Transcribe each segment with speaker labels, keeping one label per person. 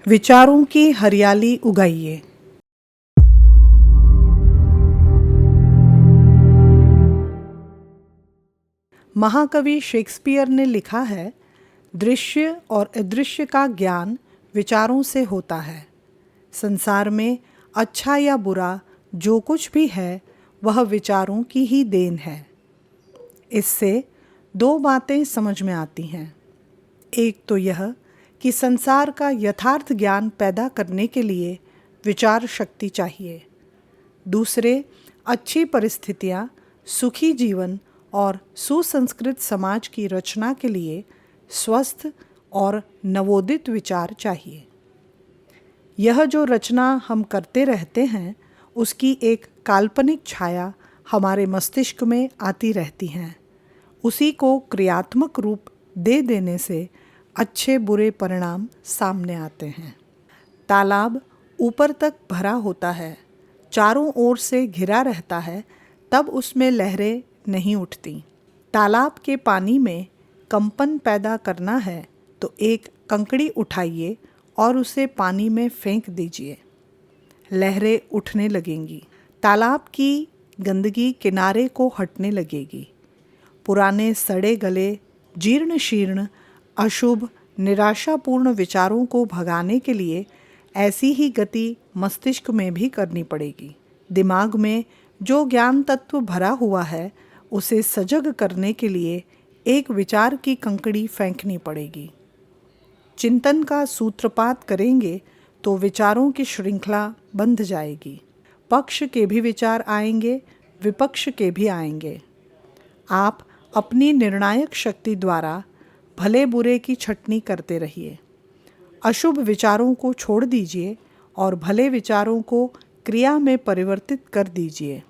Speaker 1: विचारों की हरियाली उगाइए। महाकवि शेक्सपियर ने लिखा है, दृश्य और अदृश्य का ज्ञान विचारों से होता है। संसार में अच्छा या बुरा जो कुछ भी है वह विचारों की ही देन है। इससे दो बातें समझ में आती हैं। एक तो यह कि संसार का यथार्थ ज्ञान पैदा करने के लिए विचार शक्ति चाहिए। दूसरे, अच्छी परिस्थितियाँ, सुखी जीवन और सुसंस्कृत समाज की रचना के लिए स्वस्थ और नवोदित विचार चाहिए। यह जो रचना हम करते रहते हैं उसकी एक काल्पनिक छाया हमारे मस्तिष्क में आती रहती है। उसी को क्रियात्मक रूप दे देने से अच्छे बुरे परिणाम सामने आते हैं। तालाब ऊपर तक भरा होता है, चारों ओर से घिरा रहता है, तब उसमें लहरें नहीं उठती। तालाब के पानी में कंपन पैदा करना है तो एक कंकड़ी उठाइए और उसे पानी में फेंक दीजिए, लहरें उठने लगेंगी। तालाब की गंदगी किनारे को हटने लगेगी। पुराने सड़े गले, जीर्ण शीर्ण, अशुभ, निराशापूर्ण विचारों को भगाने के लिए ऐसी ही गति मस्तिष्क में भी करनी पड़ेगी। दिमाग में जो ज्ञान तत्व भरा हुआ है उसे सजग करने के लिए एक विचार की कंकड़ी फेंकनी पड़ेगी। चिंतन का सूत्रपात करेंगे तो विचारों की श्रृंखला बंध जाएगी। पक्ष के भी विचार आएंगे, विपक्ष के भी आएंगे। आप अपनी निर्णायक शक्ति द्वारा भले बुरे की छटनी करते रहिए। अशुभ विचारों को छोड़ दीजिए और भले विचारों को क्रिया में परिवर्तित कर दीजिए।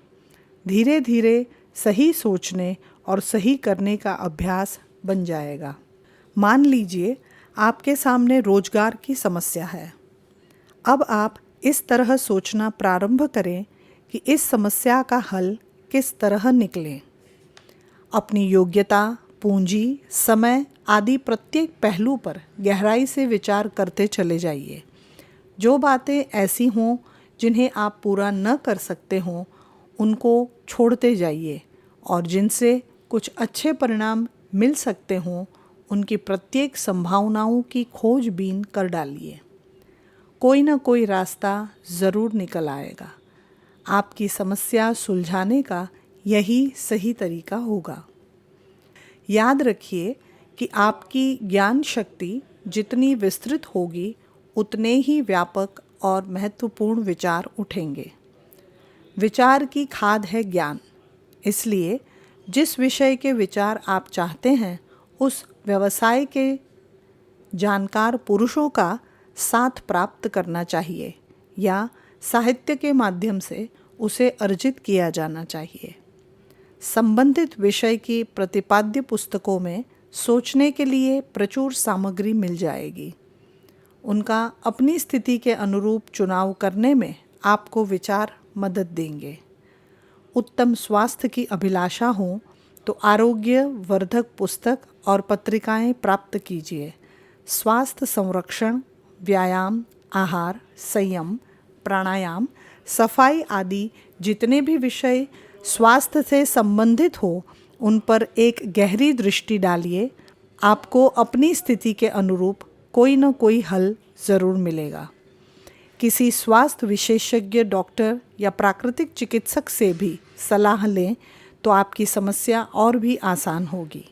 Speaker 1: धीरे धीरे सही सोचने और सही करने का अभ्यास बन जाएगा। मान लीजिए आपके सामने रोजगार की समस्या है। अब आप इस तरह सोचना प्रारंभ करें कि इस समस्या का हल किस तरह निकले। अपनी योग्यता, पूंजी, समय आदि प्रत्येक पहलू पर गहराई से विचार करते चले जाइए। जो बातें ऐसी हों जिन्हें आप पूरा न कर सकते हों उनको छोड़ते जाइए और जिनसे कुछ अच्छे परिणाम मिल सकते हों उनकी प्रत्येक संभावनाओं की खोजबीन कर डालिए। कोई न कोई रास्ता ज़रूर निकल आएगा। आपकी समस्या सुलझाने का यही सही तरीका होगा। याद रखिए कि आपकी ज्ञान शक्ति जितनी विस्तृत होगी उतने ही व्यापक और महत्वपूर्ण विचार उठेंगे। विचार की खाद है ज्ञान। इसलिए जिस विषय के विचार आप चाहते हैं उस व्यवसाय के जानकार पुरुषों का साथ प्राप्त करना चाहिए या साहित्य के माध्यम से उसे अर्जित किया जाना चाहिए। संबंधित विषय की प्रतिपाद्य पुस्तकों में सोचने के लिए प्रचुर सामग्री मिल जाएगी। उनका अपनी स्थिति के अनुरूप चुनाव करने में आपको विचार मदद देंगे। उत्तम स्वास्थ्य की अभिलाषा हो तो आरोग्य वर्धक पुस्तक और पत्रिकाएं प्राप्त कीजिए। स्वास्थ्य संरक्षण, व्यायाम, आहार, संयम, प्राणायाम, सफाई आदि जितने भी विषय स्वास्थ्य से संबंधित हो उन पर एक गहरी दृष्टि डालिए। आपको अपनी स्थिति के अनुरूप कोई न कोई हल ज़रूर मिलेगा। किसी स्वास्थ्य विशेषज्ञ, डॉक्टर या प्राकृतिक चिकित्सक से भी सलाह लें तो आपकी समस्या और भी आसान होगी।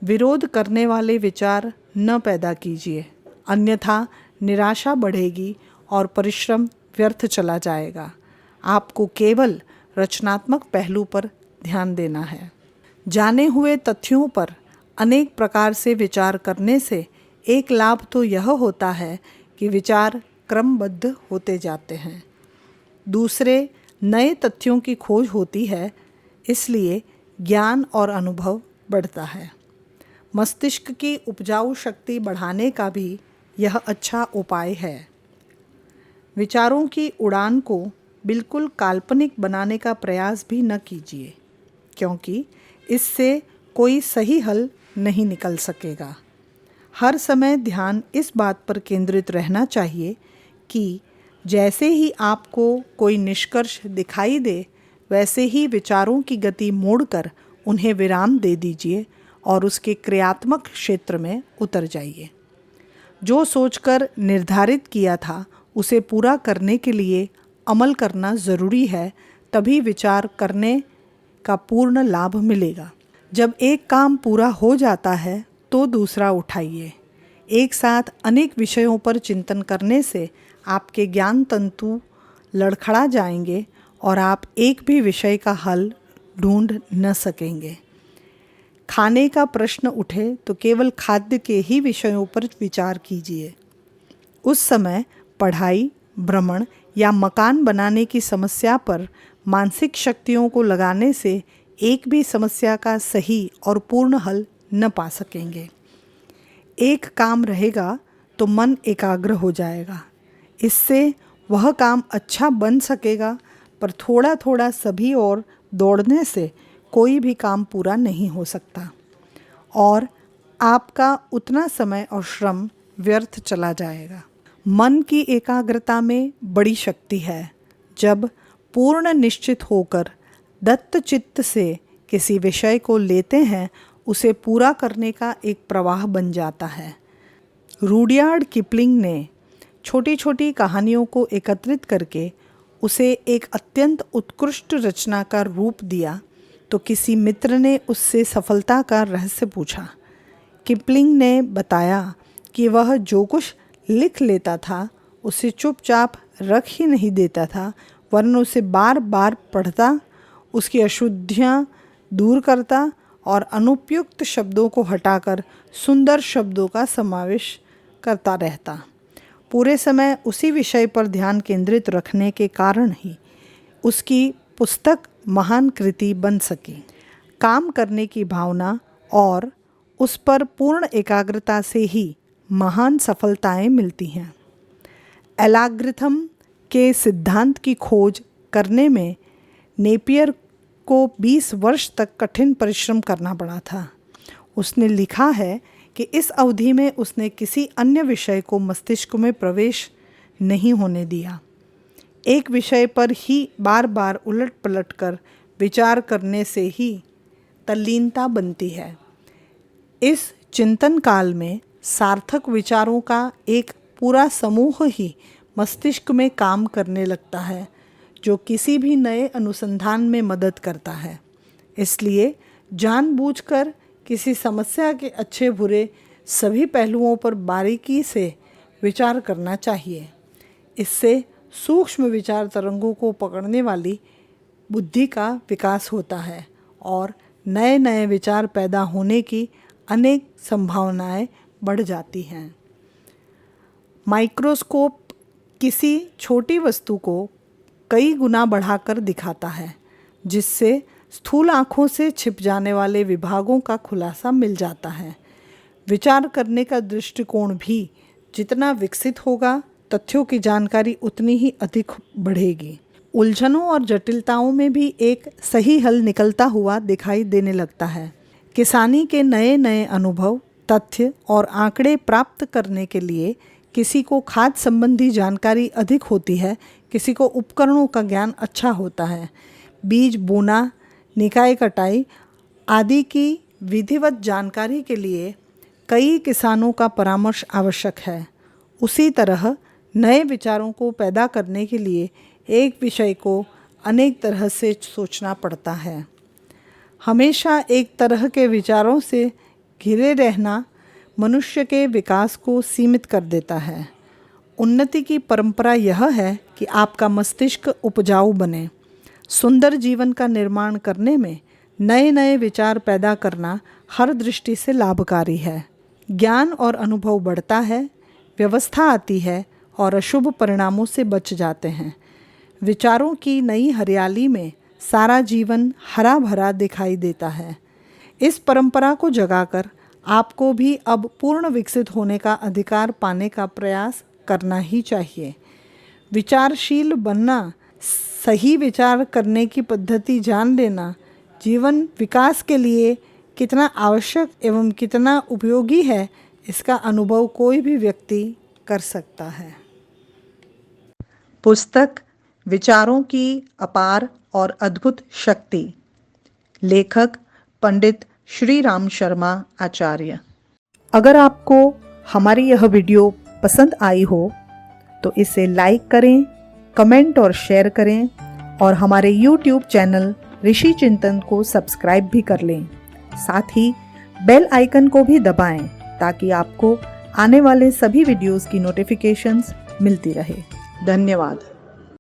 Speaker 1: विरोध करने वाले विचार न पैदा कीजिए, अन्यथा निराशा बढ़ेगी और परिश्रम व्यर्थ चला जाएगा। आपको केवल रचनात्मक पहलू पर ध्यान देना है। जाने हुए तथ्यों पर अनेक प्रकार से विचार करने से एक लाभ तो यह होता है कि विचार क्रमबद्ध होते जाते हैं। दूसरे, नए तथ्यों की खोज होती है, इसलिए ज्ञान और अनुभव बढ़ता है। मस्तिष्क की उपजाऊ शक्ति बढ़ाने का भी यह अच्छा उपाय है। विचारों की उड़ान को बिल्कुल काल्पनिक बनाने का प्रयास भी न कीजिए, क्योंकि इससे कोई सही हल नहीं निकल सकेगा। हर समय ध्यान इस बात पर केंद्रित रहना चाहिए कि जैसे ही आपको कोई निष्कर्ष दिखाई दे वैसे ही विचारों की गति मोड़कर उन्हें विराम दे दीजिए और उसके क्रियात्मक क्षेत्र में उतर जाइए। जो सोचकर निर्धारित किया था उसे पूरा करने के लिए अमल करना ज़रूरी है, तभी विचार करने का पूर्ण लाभ मिलेगा। जब एक काम पूरा हो जाता है तो दूसरा उठाइए। एक साथ अनेक विषयों पर चिंतन करने से आपके ज्ञान तंतु लड़खड़ा जाएंगे और आप एक भी विषय का हल ढूंढ न सकेंगे। खाने का प्रश्न उठे तो केवल खाद्य के ही विषयों पर विचार कीजिए। उस समय पढ़ाई, भ्रमण या मकान बनाने की समस्या पर मानसिक शक्तियों को लगाने से एक भी समस्या का सही और पूर्ण हल न पा सकेंगे। एक काम रहेगा तो मन एकाग्र हो जाएगा। इससे वह काम अच्छा बन सकेगा, पर थोड़ा थोड़ा सभी ओर दौड़ने से कोई भी काम पूरा नहीं हो सकता और आपका उतना समय और श्रम व्यर्थ चला जाएगा। मन की एकाग्रता में बड़ी शक्ति है। जब पूर्ण निश्चित होकर दत्त चित्त से किसी विषय को लेते हैं, उसे पूरा करने का एक प्रवाह बन जाता है। रूडयार्ड किपलिंग ने छोटी छोटी कहानियों को एकत्रित करके उसे एक अत्यंत उत्कृष्ट रचना का रूप दिया तो किसी मित्र ने उससे सफलता का रहस्य पूछा। किपलिंग ने बताया कि वह जो कुछ लिख लेता था उसे चुपचाप रख ही नहीं देता था, वरन उसे बार बार पढ़ता, उसकी अशुद्धियाँ दूर करता और अनुपयुक्त शब्दों को हटाकर सुंदर शब्दों का समावेश करता रहता। पूरे समय उसी विषय पर ध्यान केंद्रित रखने के कारण ही उसकी पुस्तक महान कृति बन सकी। काम करने की भावना और उस पर पूर्ण एकाग्रता से ही महान सफलताएं मिलती हैं। एलाग्रिथम के सिद्धांत की खोज करने में नेपियर को 20 वर्ष तक कठिन परिश्रम करना पड़ा था। उसने लिखा है कि इस अवधि में उसने किसी अन्य विषय को मस्तिष्क में प्रवेश नहीं होने दिया। एक विषय पर ही बार बार उलट पलट कर विचार करने से ही तल्लीनता बनती है। इस चिंतन काल में सार्थक विचारों का एक पूरा समूह ही मस्तिष्क में काम करने लगता है, जो किसी भी नए अनुसंधान में मदद करता है। इसलिए जानबूझकर किसी समस्या के अच्छे बुरे सभी पहलुओं पर बारीकी से विचार करना चाहिए। इससे सूक्ष्म विचार तरंगों को पकड़ने वाली बुद्धि का विकास होता है और नए नए विचार पैदा होने की अनेक संभावनाएं बढ़ जाती हैं। माइक्रोस्कोप किसी छोटी वस्तु को कई गुना बढ़ाकर दिखाता है, जिससे स्थूल आँखों से छिप जाने वाले विभागों का खुलासा मिल जाता है। विचार करने का दृष्टिकोण भी जितना विकसित होगा, तथ्यों की जानकारी उतनी ही अधिक बढ़ेगी। उलझनों और जटिलताओं में भी एक सही हल निकलता हुआ दिखाई देने लगता है। किसानी के नए नए अनुभव, तथ्य और आंकड़े प्राप्त करने के लिए किसी को खाद संबंधी जानकारी अधिक होती है, किसी को उपकरणों का ज्ञान अच्छा होता है। बीज बोना, निकाय कटाई आदि की विधिवत जानकारी के लिए कई किसानों का परामर्श आवश्यक है। उसी तरह नए विचारों को पैदा करने के लिए एक विषय को अनेक तरह से सोचना पड़ता है। हमेशा एक तरह के विचारों से घिरे रहना मनुष्य के विकास को सीमित कर देता है। उन्नति की परंपरा यह है कि आपका मस्तिष्क उपजाऊ बने। सुंदर जीवन का निर्माण करने में नए नए विचार पैदा करना हर दृष्टि से लाभकारी है। ज्ञान और अनुभव बढ़ता है, व्यवस्था आती है और अशुभ परिणामों से बच जाते हैं। विचारों की नई हरियाली में सारा जीवन हरा भरा दिखाई देता है। इस परंपरा को जगाकर आपको भी अब पूर्ण विकसित होने का अधिकार पाने का प्रयास करना ही चाहिए। विचारशील बनना, सही विचार करने की पद्धति जान लेना जीवन विकास के लिए कितना आवश्यक एवं कितना उपयोगी है, इसका अनुभव कोई भी व्यक्ति कर सकता है। पुस्तक विचारों की अपार और अद्भुत शक्ति। लेखक पंडित श्री राम शर्मा आचार्य। अगर आपको हमारी यह वीडियो पसंद आई हो तो इसे लाइक करें, कमेंट और शेयर करें और हमारे YouTube चैनल ऋषि चिंतन को सब्सक्राइब भी कर लें। साथ ही बेल आइकन को भी दबाएं ताकि आपको आने वाले सभी वीडियोस की नोटिफिकेशंस मिलती रहे। धन्यवाद।